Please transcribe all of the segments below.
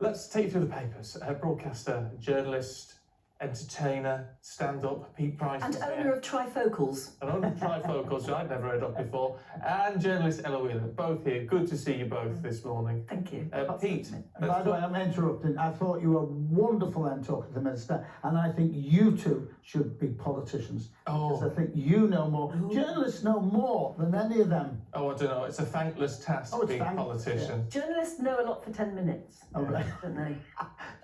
Let's take you through the papers. Broadcaster, journalist, entertainer, stand-up, Pete Price. And owner of Trifocals. An owner of Trifocals, which I'd never heard of before. And journalist Ella Wheeler, both here. Good to see you both this morning. Thank you. Pete. By the way, I'm interrupting. I thought you were wonderful then talking to the Minister, and I think you two should be politicians. Because I think you know more. Ooh. Journalists know more than any of them. Oh, I don't know. It's a thankless task being a politician. Yeah. Journalists know a lot for 10 minutes. Oh, right. Don't they?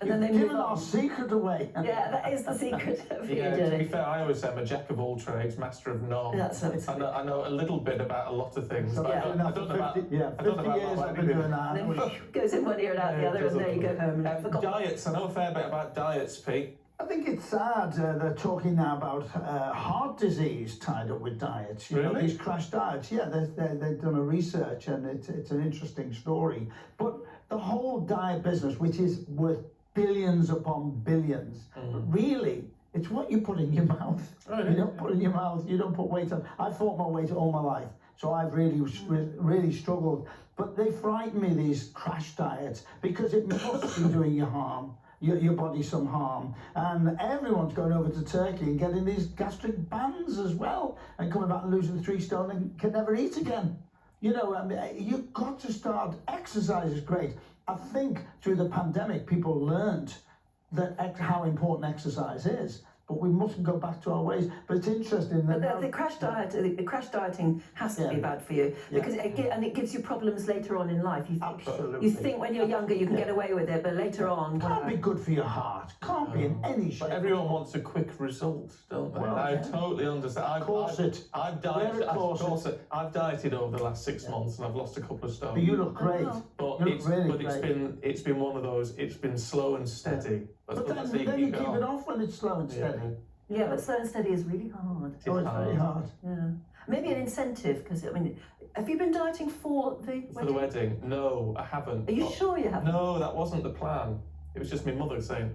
And then they move on. Our secret away. Yeah, that is the secret of your journey. To be fair, I always say I'm a jack of all trades, master of none. That's what I know a little bit about a lot of things, but I don't know about 50 years I've been doing that. And then goes in one ear and out the other, and there you go home. And diets, I know a fair bit about diets, Pete. I think it's sad they're talking now about heart disease tied up with diets. You know, these crash diets. Yeah, they've done a research, and it's an interesting story. But the whole diet business, which is worth billions upon billions, really, it's what you put in your mouth. You don't put in your mouth. You don't put weight on. I've fought my weight all my life, so I've really struggled. But they frighten me, these crash diets, because it must be doing you harm. Your body some harm, and everyone's going over to Turkey and getting these gastric bans as well, and coming back and losing 3 stone and can never eat again. You know, I mean, you've got to start. Exercise is great. I think through the pandemic, people learned that how important exercise is. But we mustn't go back to our ways. But it's interesting that the crash diet, the crash dieting has to be bad for you, because it gives you problems later on in life. You think when you're younger you can get away with it, but later on, can't be good for your heart. Can't be in any shape. But everyone wants a quick result, don't they? Well, I totally understand. I've dieted over the last 6 months, and I've lost a couple of stones. But you look great. It's been one of those. It's been slow and steady. But then you keep it off when it's slow and steady. Yeah, but slow and steady is really hard. It's very hard. Yeah. Maybe an incentive, because I mean, have you been dieting for the wedding? For the wedding? No, I haven't. Are you sure you haven't? No, that wasn't the plan. It was just my mother saying,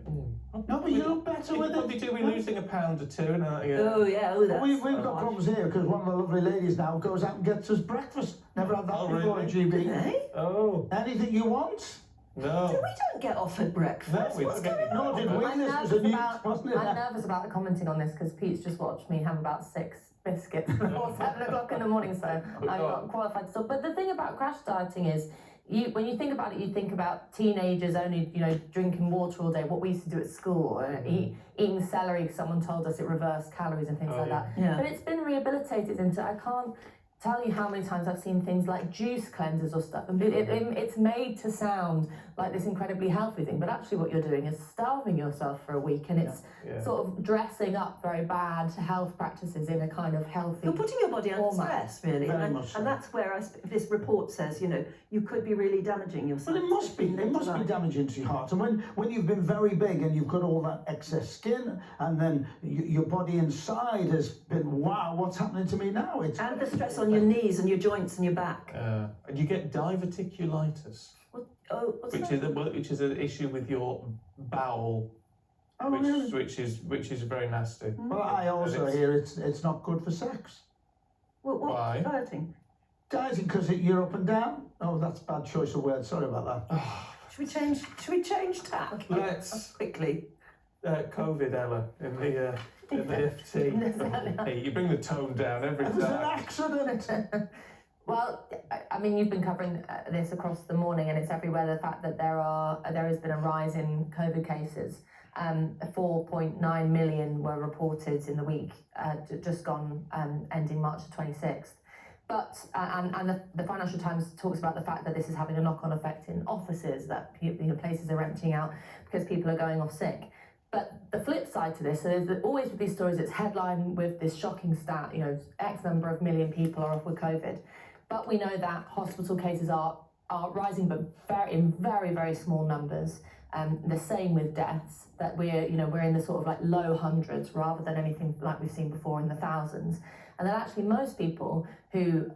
no, but you look better with it. Did we losing £1 or £2? Oh, yeah. Oh, that's we've got problems here, because one of the lovely ladies now goes out and gets us breakfast. Never had that before in GB. Hey? Oh. Anything you want? No. We don't get offered breakfast. No, we don't get no, did we? I'm nervous about commenting on this, because Pete's just watched me have about 6 biscuits before 7 o'clock in the morning, so I'm not qualified to talk. But the thing about crash dieting is, when you think about it, you think about teenagers only, drinking water all day, what we used to do at school, eating celery because someone told us it reversed calories and things like that. Yeah. But it's been rehabilitated into, I can't tell you how many times I've seen things like juice cleansers or stuff, and it's made to sound like this incredibly healthy thing, but actually what you're doing is starving yourself for a week, and it's sort of dressing up very bad health practices in a kind of healthy. You're putting your body under stress, really, and that's where this report says, you could be really damaging yourself. Well, it must be damaging to your heart, and when you've been very big and you've got all that excess skin, and then your body inside has been, wow, what's happening to me now? And the stress on your knees and your joints and your back. And you get diverticulitis, which is an issue with your bowel, which is very nasty. Well, I also hear it's not good for sex. Why? Dieting? Dieting because you're up and down. Oh, that's a bad choice of words. Sorry about that. Should we change tack? Let's quickly. COVID, Ella, in the FT. Hey, you bring the tone down every time. It was an accident. Well, I mean, you've been covering this across the morning, and it's everywhere. The fact that there has been a rise in COVID cases. 4.9 million were reported in the week just gone, ending March the 26th. But and the Financial Times talks about the fact that this is having a knock-on effect in offices, that places are emptying out because people are going off sick. But the flip side to this is that always with these stories, it's headlined with this shocking stat, X number of million people are off with COVID. But we know that hospital cases are rising, but in very, very small numbers. The same with deaths, that we're in the sort of like low hundreds rather than anything like we've seen before in the thousands. And that actually most people who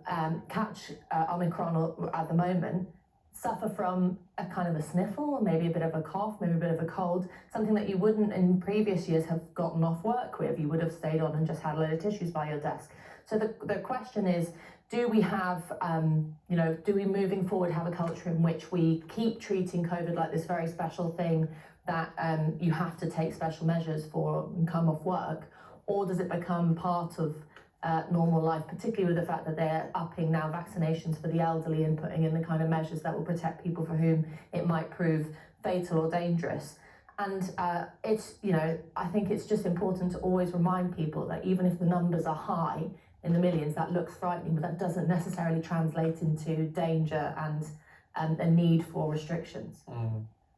catch Omicron at the moment suffer from a kind of a sniffle, maybe a bit of a cough, maybe a bit of a cold, something that you wouldn't in previous years have gotten off work with. You would have stayed on and just had a load of tissues by your desk. So the question is, do we have, do we moving forward have a culture in which we keep treating COVID like this very special thing that you have to take special measures for and come off work, or does it become part of normal life, particularly with the fact that they're upping now vaccinations for the elderly and putting in the kind of measures that will protect people for whom it might prove fatal or dangerous. And it's, I think it's just important to always remind people that even if the numbers are high in the millions, that looks frightening, but that doesn't necessarily translate into danger and a need for restrictions.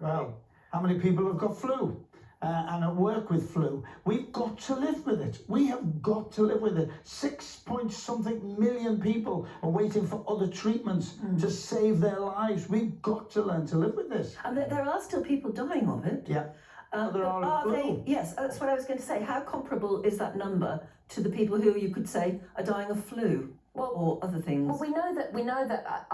Well, how many people have got flu? And at work with flu, we've got to live with it. We have got to live with it. 6-point-something million people are waiting for other treatments to save their lives. We've got to learn to live with this. And there are still people dying of it. Yeah. There are flu. Yes, that's what I was going to say. How comparable is that number to the people who you could say are dying of flu? Or other things. Well, we know that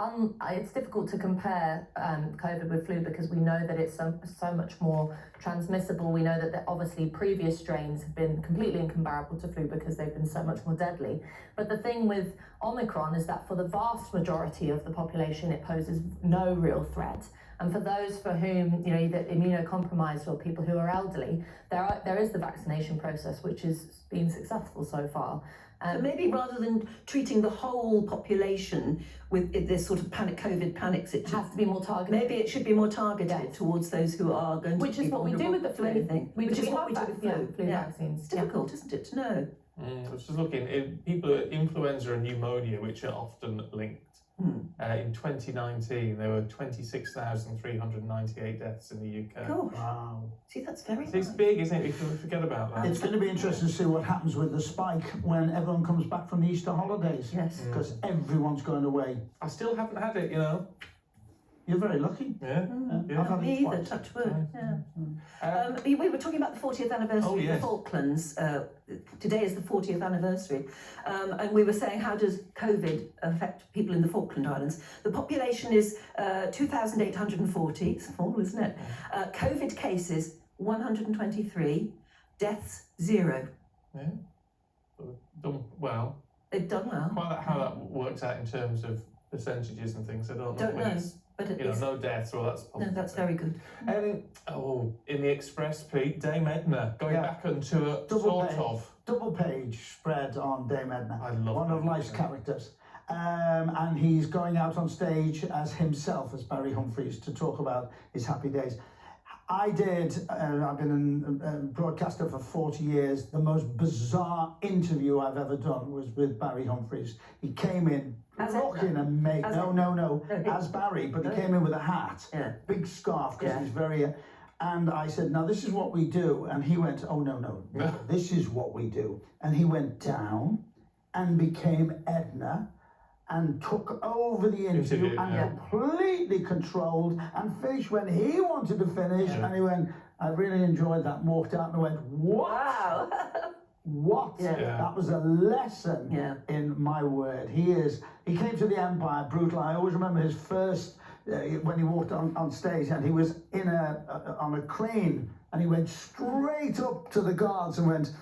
it's difficult to compare COVID with flu because we know that it's so much more transmissible. We know that obviously previous strains have been completely incomparable to flu because they've been so much more deadly. But the thing with Omicron is that for the vast majority of the population, it poses no real threat. And for those for whom, either immunocompromised or people who are elderly, there is the vaccination process, which has been successful so far. So maybe rather than treating the whole population with this sort of COVID panic situation, it has to be more targeted. Maybe it should be more targeted towards those who are going to be Which is what we do with the flu. Which is what we do with flu. Vaccines. It's difficult, isn't it, to know? I was just looking, people with influenza and pneumonia, which are often linked. In 2019, there were 26,398 deaths in the UK. Gosh. Wow. See, that's very It's big, isn't it? We can forget about that. It's going to be interesting to see what happens with the spike when everyone comes back from the Easter holidays. Yes. Because everyone's going away. I still haven't had it, You're very lucky. Yeah. I've had Me it either, twice. touch wood. We were talking about the 40th anniversary of the Falklands. Today is the 40th anniversary. And we were saying, how does COVID affect people in the Falkland Islands? The population is 2,840. It's small, isn't it? COVID cases, 123. Deaths, 0. Yeah. Done well. They've done well. Quite how that works out in terms of percentages and things. I don't know. But at least, no deaths, well, that's positive. no, that's very good. In the Express, Pete, Dame Edna, going back onto a double page spread on Dame Edna. I love one of life's characters. And he's going out on stage as himself, as Barry Humphries, to talk about his happy days. I've been a broadcaster for 40 years. The most bizarre interview I've ever done was with Barry Humphries. He came in looking amazing. No, as Barry, but he came in with a hat, big scarf, because he's very... And I said, now this is what we do. And he went, oh, no, this is what we do. And he went down and became Edna and took over the interview and completely controlled and finished when he wanted to finish. And he went, I really enjoyed that, and walked out and went, what? Wow. What? That was a lesson in my word. He came to the Empire brutal. I always remember his first, when he walked on stage, and he was on a crane, and he went straight up to the guards and went,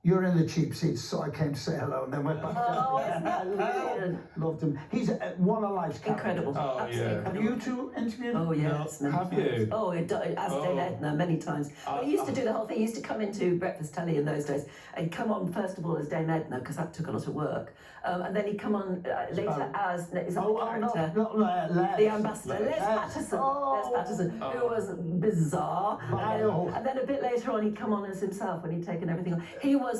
you're in the cheap seats, so I came to say hello, and then went back down. Loved him. He's one of life's characters. Incredible. Absolutely. Have you two interviewed him? Oh, yes. No. Have you? Oh, as Dame Edna, many times. But he used to do the whole thing. He used to come into Breakfast Telly in those days. And he'd come on, first of all, as Dame Edna, because that took a lot of work. And then he'd come on later as his other character. The ambassador, Les Patterson, who was bizarre. And then a bit later on, he'd come on as himself when he'd taken everything on. He was,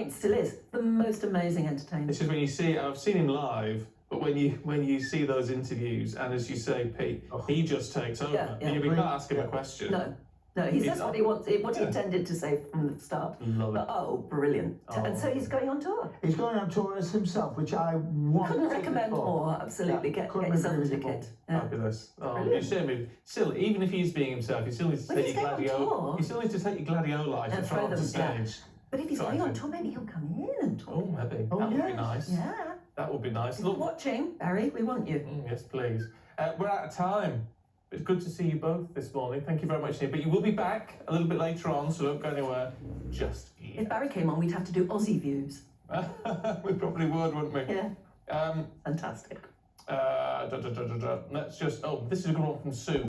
still is, the most amazing entertainer. This is when you see, I've seen him live, but when you see those interviews, and as you say, Pete, he just takes over. And you can't ask him a question. No, he says what he wants, what he intended to say from the start. Love it. But brilliant. And so he's going on tour. He's going on tour as himself, which I want. Couldn't recommend more, absolutely. Get yourself a ticket. Fabulous. You shame him. Still, even if he's being himself, you still need to take your gladiola. You still need to take your gladioli and throw them to stage. But if he's going on tour, maybe he'll come in and talk. Oh, maybe. That would be nice. Yeah. That would be nice. If you're watching, Barry, we want you. Yes, please. We're out of time. It's good to see you both this morning. Thank you very much, Nick. But you will be back a little bit later on, so don't go anywhere just yet. If Barry came on, we'd have to do Aussie views. We probably would, wouldn't we? Yeah. Fantastic. Let's just, this is a good one from Sue.